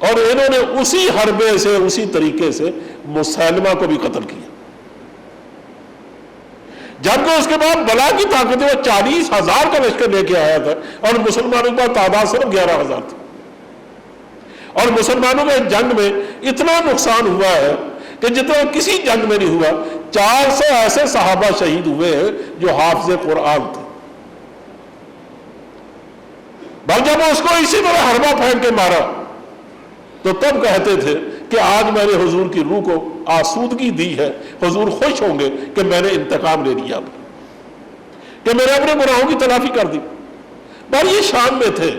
اور انہوں نے اسی حربے سے، اسی طریقے سے مسلمہ کو بھی قتل کیا، جبکہ اس کے بعد بلا کی طاقت وہ 40,000 کا لشکر لے کے آیا تھا اور مسلمانوں کے پاس تعداد صرف 11,000 تھی، اور مسلمانوں میں جنگ میں اتنا نقصان ہوا ہے کہ جتنا کسی جنگ میں نہیں ہوا۔ 400 ایسے صحابہ شہید ہوئے ہیں جو حافظ قرآن تھے، بل جب اس کو اسی طرح حربہ پھینک کے مارا تو تب کہتے تھے کہ آج میں نے حضور کی روح کو آسودگی دی ہے، حضور خوش ہوں گے کہ میں نے انتقام لے لیا، کہ میں نے اپنے گناہوں کی تلافی کر دی۔ بل یہ شان میں تھے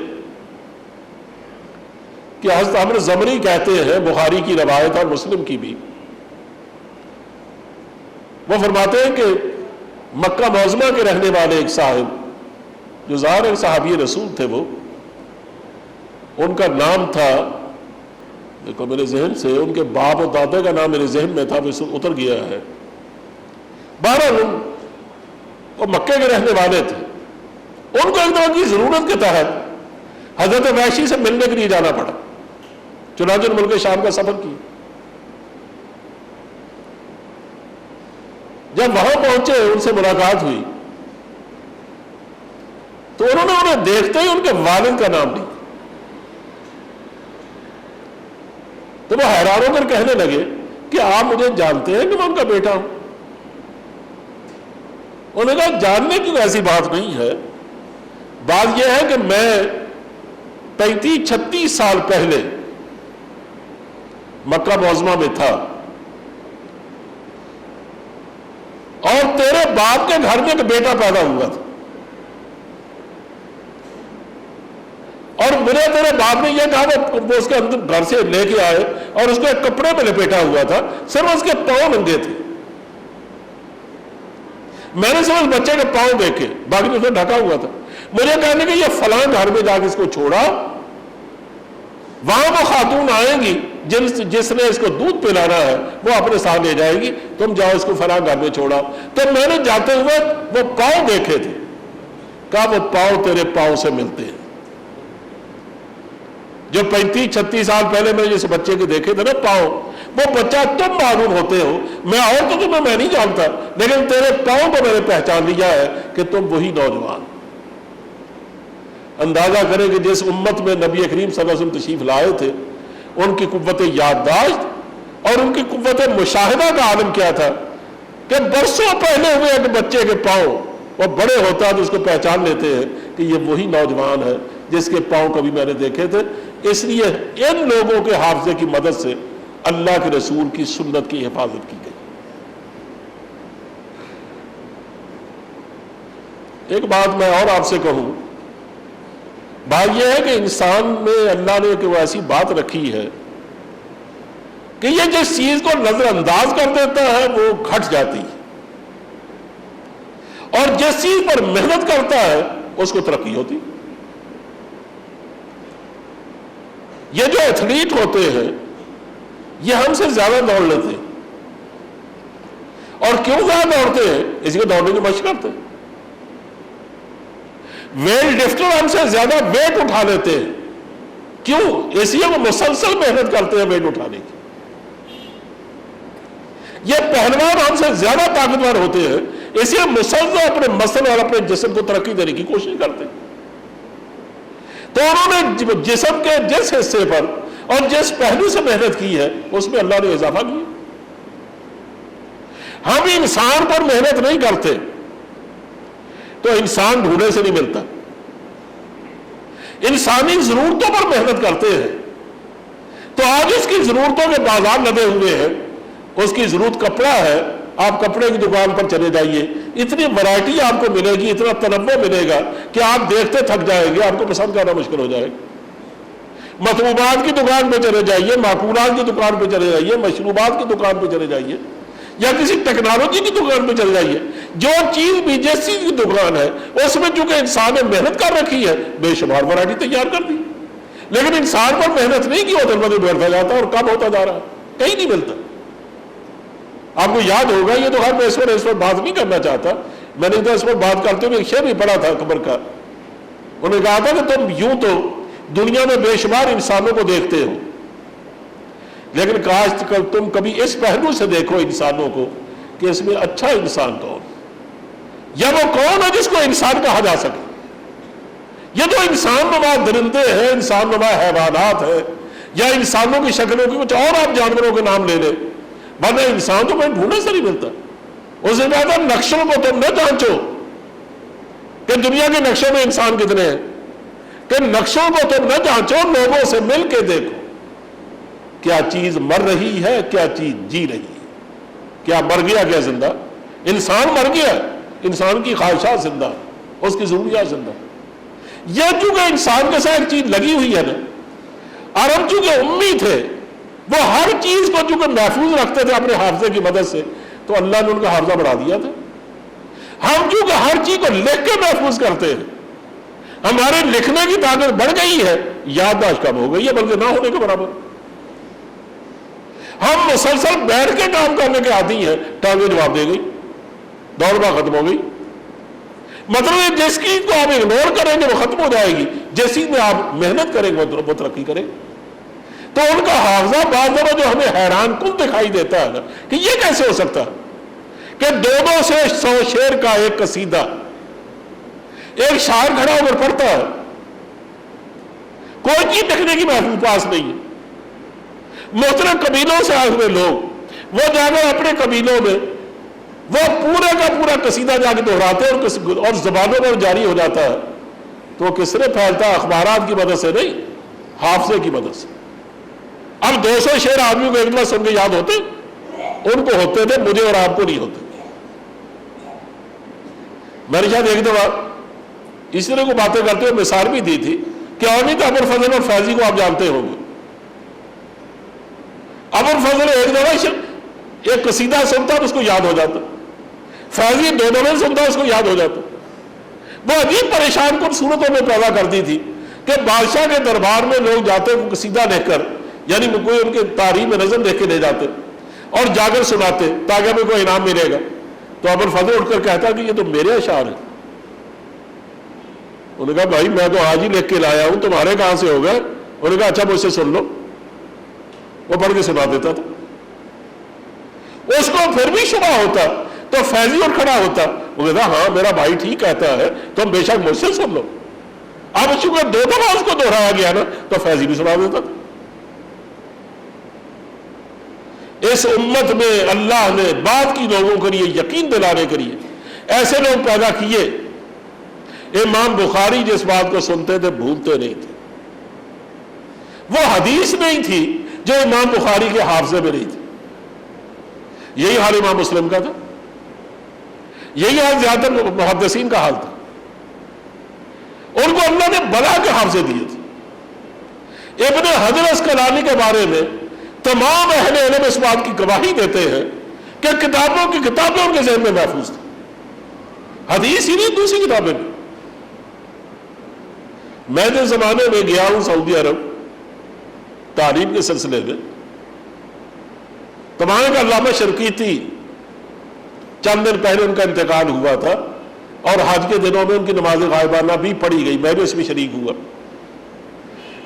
کہ حضرت عمرو زمری کہتے ہیں، بخاری کی روایت اور مسلم کی بھی، وہ فرماتے ہیں کہ مکہ معظمہ کے رہنے والے ایک صاحب جو ظاہر صحابی رسول تھے، وہ ان کا نام تھا، دیکھو میرے ذہن سے ان کے باپ اور دادا کا نام میرے ذہن میں تھا، وہ اتر گیا ہے، بہرحال وہ مکے کے رہنے والے تھے۔ ان کو ایک دفعہ کی ضرورت کے تحت حضرت وحشی سے ملنے کے لیے جانا پڑا، چنانچہ ملک شام کا سفر کیا۔ جب وہاں پہنچے، ان سے ملاقات ہوئی تو انہوں نے انہیں دیکھتے ہی ان کے والد کا نام لیا، تو وہ حیران ہو کر کہنے لگے کہ آپ مجھے جانتے ہیں کہ میں ان کا بیٹا ہوں؟ انہوں نے کہا جاننے کی ایسی بات نہیں ہے، بات یہ ہے کہ میں 35-36 سال پہلے مکہ معظمہ میں تھا اور تیرے باپ کے گھر میں ایک بیٹا پیدا ہوا تھا، اور میرے تیرے باپ نے یہ کہا وہ اس کے اندر گھر سے لے کے آئے اور اس کو ایک کپڑے میں لپیٹا ہوا تھا، صرف اس کے پاؤں ننگے تھے۔ میں نے صرف بچے کے پاؤں دیکھے، باقی اس میں ڈھکا ہوا تھا۔ مجھے کہنے کہ یہ فلاں گھر میں جا کے اس کو چھوڑا، وہاں وہ خاتون آئیں گی جس نے اس کو دودھ پلانا ہے، وہ اپنے ساتھ لے جائے گی، تم جاؤ اس کو فلاں گھر میں چھوڑا۔ تو میں نے جاتے ہوئے وہ پاؤں دیکھے تھے، کہا وہ پاؤں تیرے پاؤں سے ملتے ہیں جو 35-36 سال پہلے میں جس بچے کے دیکھے تھے نا پاؤں، وہ بچہ تم معلوم ہوتے ہو، میں اور تو تمہیں میں نہیں جانتا، لیکن تیرے پاؤں کو میں نے پہچان لیا ہے کہ تم وہی نوجوان۔ اندازہ کریں کہ جس امت میں نبی کریم صلی اللہ علیہ وسلم تشریف لائے تھے، ان کی قوت یادداشت اور ان کی قوت مشاہدہ کا عالم کیا تھا کہ برسوں پہلے ہوئے ایک بچے کے پاؤں وہ بڑے ہوتا تو اس کو پہچان لیتے ہیں کہ یہ وہی نوجوان ہے جس کے پاؤں کبھی میں نے دیکھے تھے۔ اس لیے ان لوگوں کے حافظے کی مدد سے اللہ کے رسول کی سنت کی حفاظت کی گئی۔ ایک بات میں اور آپ سے کہوں، بات یہ ہے کہ انسان میں اللہ نے ایک ایسی بات رکھی ہے کہ یہ جس چیز کو نظر انداز کر دیتا ہے وہ گھٹ جاتی ہے، اور جس چیز پر محنت کرتا ہے اس کو ترقی ہوتی۔ یہ جو ایتھلیٹ ہوتے ہیں یہ ہم سے زیادہ دوڑ لیتے ہیں، اور کیوں زیادہ دوڑتے ہیں؟ اس کے دوڑنے کی مشق کرتے ہیں۔ ویٹ لفٹر ہم سے زیادہ ویٹ اٹھا لیتے ہیں، کیوں؟ اس لیے وہ مسلسل محنت کرتے ہیں ویٹ اٹھانے کی۔ یہ پہلوان ہم سے زیادہ طاقتور ہوتے ہیں، اس لیے مسلسل اپنے مسل اور اپنے جسم کو ترقی دینے کی کوشش کرتے ہیں۔ تو انہوں نے جسم کے جس حصے پر اور جس پہلو سے محنت کی ہے اس میں اللہ نے اضافہ کیا۔ ہم انسان پر محنت نہیں کرتے تو انسان ڈھونڈنے سے نہیں ملتا، انسانی ضرورتوں پر محنت کرتے ہیں تو آج اس کی ضرورتوں کے بازار لگے ہوئے ہیں۔ اس کی ضرورت کپڑا ہے، آپ کپڑے کی دکان پر چلے جائیے، اتنی ورائٹی آپ کو ملے گی، اتنا تنوع ملے گا کہ آپ دیکھتے تھک جائیں گے، آپ کو پسند کرنا مشکل ہو جائے گا۔ مطلوبات کی دکان پہ چلے جائیے، معقولات کی دکان پہ چلے جائیے، مشروبات کی دکان پہ چلے جائیے، یا کسی ٹیکنالوجی کی دکان پہ چلے جائیے، جو چیز بھی جس چیز کی دکان ہے اس میں چونکہ انسان نے محنت کر رکھی ہے بے شمار ورائٹی تیار کر دی، لیکن انسان پر محنت نہیں کی ہوتا مطلب بیٹھتا جاتا اور کم ہوتا جا رہا ہے، کہیں نہیں ملتا۔ آپ کو یاد ہوگا، یہ تو ہر میں اس پر بات نہیں کرنا چاہتا، میں نے تو اس پر بات کرتے ہوئے ایک شعر بھی پڑھا تھا اکبر کا. انہوں نے کہا تھا کہ تم یوں تو دنیا میں بے شمار انسانوں کو دیکھتے ہو، لیکن کاش تم کبھی اس پہلو سے دیکھو انسانوں کو کہ اس میں اچھا انسان کون، یا وہ کون ہے جس کو انسان کہا جا سکے. یہ تو انسان نما درندے ہیں، انسان نما حیوانات ہیں، یا انسانوں کی شکلوں کی کچھ اور آپ جانوروں کے نام لے لیں، ورنہ انسان تو کوئی ڈھونڈنے سے نہیں ملتا. اس نے کہا تھا نقشوں کو تم نہ جانچو کہ دنیا کے نقشوں میں انسان کتنے ہیں، کہ نقشوں کو تم نہ جانچو، لوگوں سے مل کے دیکھو کیا چیز مر رہی ہے، کیا چیز جی رہی ہے، کیا مر گیا کیا زندہ. انسان مر گیا، انسان کی خواہشات زندہ، اس کی ضروریات زندہ. یہ چونکہ انسان کے ساتھ ایک چیز لگی ہوئی ہے نا، عرب چونکہ امی تھے، وہ ہر چیز کو چونکہ محفوظ رکھتے تھے اپنے حافظے کی مدد سے، تو اللہ نے ان کا حافظہ بڑھا دیا تھا. ہم چونکہ ہر چیز کو لکھ کے محفوظ کرتے ہیں، ہمارے لکھنے کی طاقت بڑھ گئی ہے، یادداشت کم ہو گئی ہے بلکہ نہ ہونے کے برابر. ہم مسلسل بیٹھ کے کام کرنے کے عادی ہیں، ٹانگیں جواب دے گئی، دوڑنا ختم ہو گئی. مطلب جس چیز کو آپ اگنور کریں گے وہ ختم ہو جائے گی، جس چیز میں آپ محنت کریں گے وہ ترقی کریں. تو ان کا حافظہ بعض دفعہ جو ہمیں حیران کن دکھائی دیتا ہے کہ یہ کیسے ہو سکتا ہے کہ 200 سے 100 شعر کا ایک قصیدہ ایک شاعر کھڑا ہو کر پڑھتا ہے، کوئی چیز لکھنے کی محفوظ پاس نہیں ہے. مختلف قبیلوں سے آئے ہوئے لوگ وہ جا کر اپنے قبیلوں میں وہ پورے کا پورا قصیدہ جا کے دہراتے ہیں اور زبانوں پر جاری ہو جاتا ہے. تو وہ کس طرح پھیلتا ہے؟ اخبارات کی مدد سے نہیں، حافظے کی مدد سے. اب 200 شعر آدمی کو ایک دفعہ سن کے یاد ہوتے، ان کو ہوتے تھے، مجھے اور آپ کو نہیں ہوتے. میں نے شاید ایک دفعہ اس طرح کو باتیں کرتے ہوئے مثال بھی دی تھی کہ اورنی تو ابوالفضل اور فیضی کو آپ جانتے ہوں گے. ابوالفضل ایک دفعہ ایک قصیدہ سنتا اس کو یاد ہو جاتا، فیضی 2 دفعہ سنتا اس کو یاد ہو جاتا. وہ عجیب پریشان کن صورتوں میں پیدا کرتی تھی کہ بادشاہ کے دربار میں لوگ جاتے کو قصیدہ لکھ کر، یعنی کوئی ان کے تاریخ میں نظم لکھ کے لے جاتے اور جا کر سناتے تاکہ ہمیں کوئی انعام ملے گا. تو ابوالفضل اٹھ کر کہتا کہ یہ تو میرے اشعار ہیں. انہوں نے کہا بھائی میں تو آج ہی لکھ کے لایا ہوں، تمہارے کہاں سے ہو گئے؟ انہوں نے کہا اچھا مجھ سے سن لو. وہ پڑھ کے سنا دیتا تھا. اس کو پھر بھی شبہ ہوتا تو فیضی اور کھڑا ہوتا، وہ کہتا ہاں میرا بھائی ٹھیک کہتا ہے، تم بے شک مجھ سے سن لو. اب چونکہ 2 دفعہ اس کو دہرایا گیا نا تو فیضی بھی سنا دیتا تھا. اس امت میں اللہ نے بات کی لوگوں کے لیے یقین دلانے کے لیے ایسے لوگ پیدا کیے. امام بخاری جس بات کو سنتے تھے بھولتے نہیں تھے. وہ حدیث نہیں تھی جو امام بخاری کے حافظے میں نہیں تھی. یہی حال امام مسلم کا تھا، یہی حال زیادہ تر محدثین کا حال تھا. ان کو اللہ نے بلا کے حافظے دیے تھے. ابن حجر اسقلانی کے بارے میں تمام اہل علم اس بات کی گواہی دیتے ہیں کہ کتابوں کی کتابیں ان کے ذہن میں محفوظ تھیں، حدیث ہی نہیں دوسری کتابیں بھی. میں جس زمانے میں گیا ہوں سعودی عرب تعلیم کے سلسلے میں، تمام کا علامہ شرقیتی چند دن پہلے ان کا انتقال ہوا تھا اور حج کے دنوں میں ان کی نماز غائبانہ بھی پڑھی گئی، میں بھی اس میں شریک ہوا.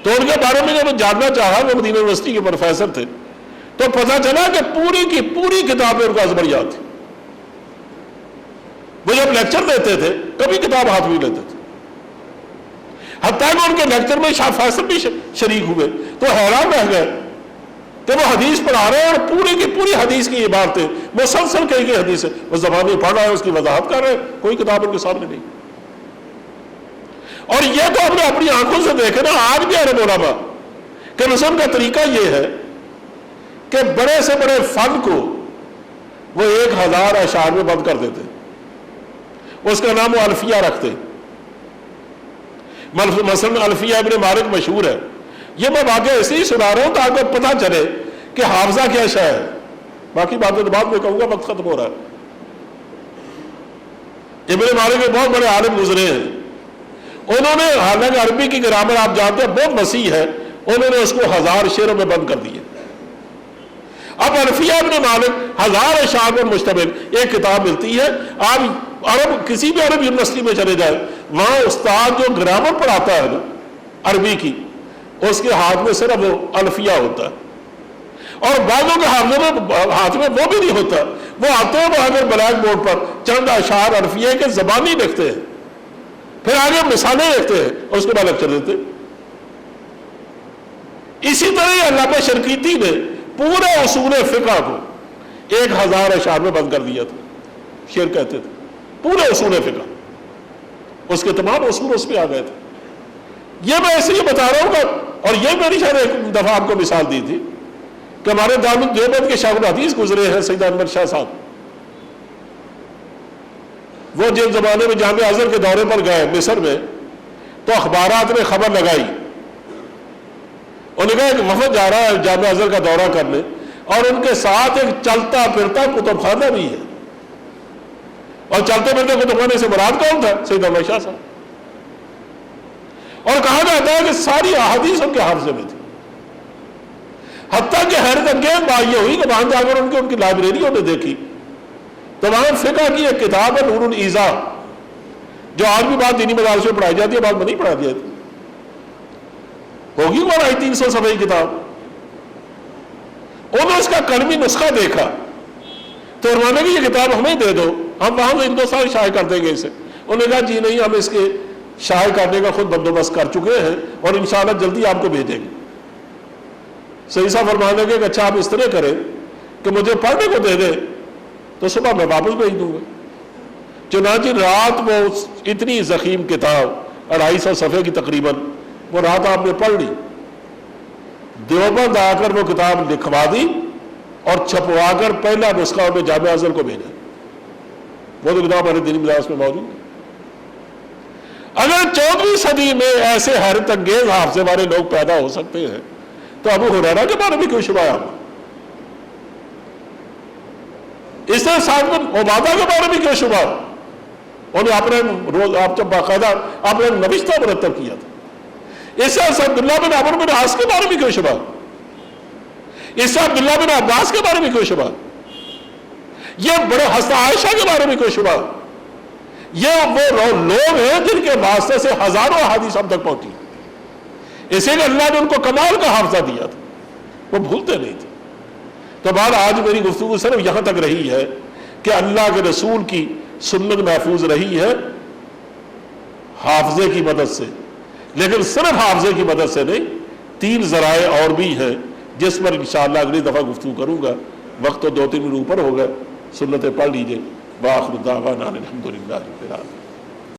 تو ان کے بارے میں جب جاننا چاہا، وہ مدینہ یونیورسٹی کے پروفیسر تھے، تو پتہ چلا کہ پوری کی پوری کتابیں ان کو ازبر یاد تھی. وہ جب لیکچر دیتے تھے کبھی کتاب ہاتھ میں لیتے تھے. حتیٰ کہ ان کے لیکچر میں شاہ فیصل بھی شریک ہوئے تو حیران رہ گئے کہ وہ حدیث پڑھا رہے ہیں اور پوری کی پوری حدیث کی عبارتیں مسلسل کئی گئی حدیث ہے، وہ زبان میں پڑھ رہا ہے، اس کی وضاحت کر رہے ہیں، کوئی کتاب ان کے سامنے نہیں. اور یہ تو ہم نے اپنی آنکھوں سے دیکھے نا. آج بھی عرب علماء کہ رسم کا طریقہ یہ ہے کہ بڑے سے بڑے فن کو وہ 1000 اشعار میں بند کر دیتے، اس کا نام وہ الفیہ رکھتے. مثلا الفیہ ابن مالک مشہور ہے. یہ میں واقعہ ایسے ہی سنا رہا ہوں تاکہ پتہ چلے کہ حافظہ کیا شے ہے. باقی باتیں بعد میں کہوں گا، وقت ختم ہو رہا ہے. ابن مالک کے بہت بڑے عالم گزرے ہیں. انہوں نے حالانکہ عربی کی گرامر آپ جانتے ہیں بہت وسیع ہے، انہوں نے اس کو 1000 شعروں میں بند کر دیے. اب الفیہ ابن مالک 1000 اشعار پر مشتمل ایک کتاب ملتی ہے. آپ عرب کسی بھی عرب یونیورسٹی میں چلے جائے، وہاں استاد جو گرامر پڑھاتا ہے نا عربی کی، اس کے ہاتھ میں صرف وہ الفیہ ہوتا ہے، اور بعضوں کے ہاتھ میں وہ بھی نہیں ہوتا، وہ آتے ہیں وہاں پر بلیک بورڈ پر چند اشعار عرفیہ کے زبانی لکھتے ہیں، پھر آگے مثالیں لکھتے ہیں اور اس کے بعد لیکچر دیتے ہیں۔ اسی طرح علامہ شنقیطی نے پورے اصول فقہ کو 1000 اشعار میں بند کر دیا تھا، شعر کہتے تھے پورے اصول فقہ، اس کے تمام اصول اس پہ آ گئے تھے۔ یہ میں اس لیے بتا رہا ہوں کہ، اور یہ میری شاید ایک دفعہ آپ کو مثال دی تھی کہ ہمارے دارالدیوبند کے شیخ الحدیث گزرے ہیں سید احمد شاہ صاحب، وہ جن زمانے میں جامع ازہر کے دورے پر گئے مصر میں، تو اخبارات نے خبر لگائی، انہوں نے کہا ایک وفد جا رہا ہے جامع ازہر کا دورہ کرنے، اور ان کے ساتھ ایک چلتا پھرتا کتب خانہ بھی ہے، اور چلتے پھرتے کتب خانے سے مراد کون تھا؟ سید احمد شاہ صاحب، اور کہا جاتا ہے کہ ساری احادیث ان کے حافظے میں تھی، حتیٰ کہ حیرت انگیز بات یہ ہوئی کہ وہاں جا کر ان کی لائبریریوں نے دیکھی تو وہاں فقہ کی ایک کتاب ہے نور الایضاح، جو آج بھی بات دینی مدارس میں پڑھائی جاتی ہے، بعد میں نہیں پڑھائی جاتی، ہوگی وہ 300 صفحے کی کتاب، انہوں نے اس کا قلمی نسخہ دیکھا تو انہوں نے کہا یہ کتاب ہمیں دے دو، ہم وہاں سے ہندوستان شائع کر دیں گے اسے۔ انہوں نے کہا جی نہیں، ہم اس کے شائع کرنے کا خود بندوبست کر چکے ہیں اور انشاءاللہ جلدی آپ کو بھیجیں گے۔ سید صاحب فرمانے لگے کہ اچھا آپ اس طرح کریں کہ مجھے پڑھنے کو دے دیں تو صبح میں واپس بھیج دوں گا۔ چنانچہ رات وہ اتنی ضخیم کتاب 250 صفحے کی تقریباً، وہ رات آپ نے پڑھ لی، دیوبند آ کر وہ کتاب لکھوا دی اور چھپوا کر پہلا نسخہ انہیں جامع ازہر کو بھیجا، وہ تو کتاب ہمارے دینی مدارس میں موجود ہے۔ اگر 14ویں صدی میں ایسے حیرت انگیز حافظے والے لوگ پیدا ہو سکتے ہیں تو ابو ہریرہ کے بارے میں کیوں شبہ ہے؟ اس طرح سعد بن عبادہ کے بارے میں کیوں شبہ؟ انہیں آپ جب باقاعدہ آپ نے نوشتہ مرتب کیا تھا۔ اس سے عبداللہ بن عمرو بن عاص کے بارے میں کیوں شبہ؟ اس سے عبداللہ بن عباس کے بارے میں کیوں شبہ؟ یہ بڑے حضرت عائشہ کے بارے میں کیوں شبہ؟ یہ وہ لوگ ہیں جن کے واسطے سے ہزاروں احادیث ہم تک پہنچی، اسی لیے اللہ نے ان کو کمال کا حافظہ دیا تھا، وہ بھولتے نہیں تھے۔ تو بعد آج میری گفتگو صرف یہاں تک رہی ہے کہ اللہ کے رسول کی سنت محفوظ رہی ہے حافظے کی مدد سے، لیکن صرف حافظے کی مدد سے نہیں، 3 ذرائع اور بھی ہیں جس پر انشاءاللہ اگلی دفعہ گفتگو کروں گا۔ وقت تو 2-3 منٹ اوپر ہو گئے، سنتیں پڑھ لیجئے۔ وآخر دعوانا الحمدللہ رب العالمین۔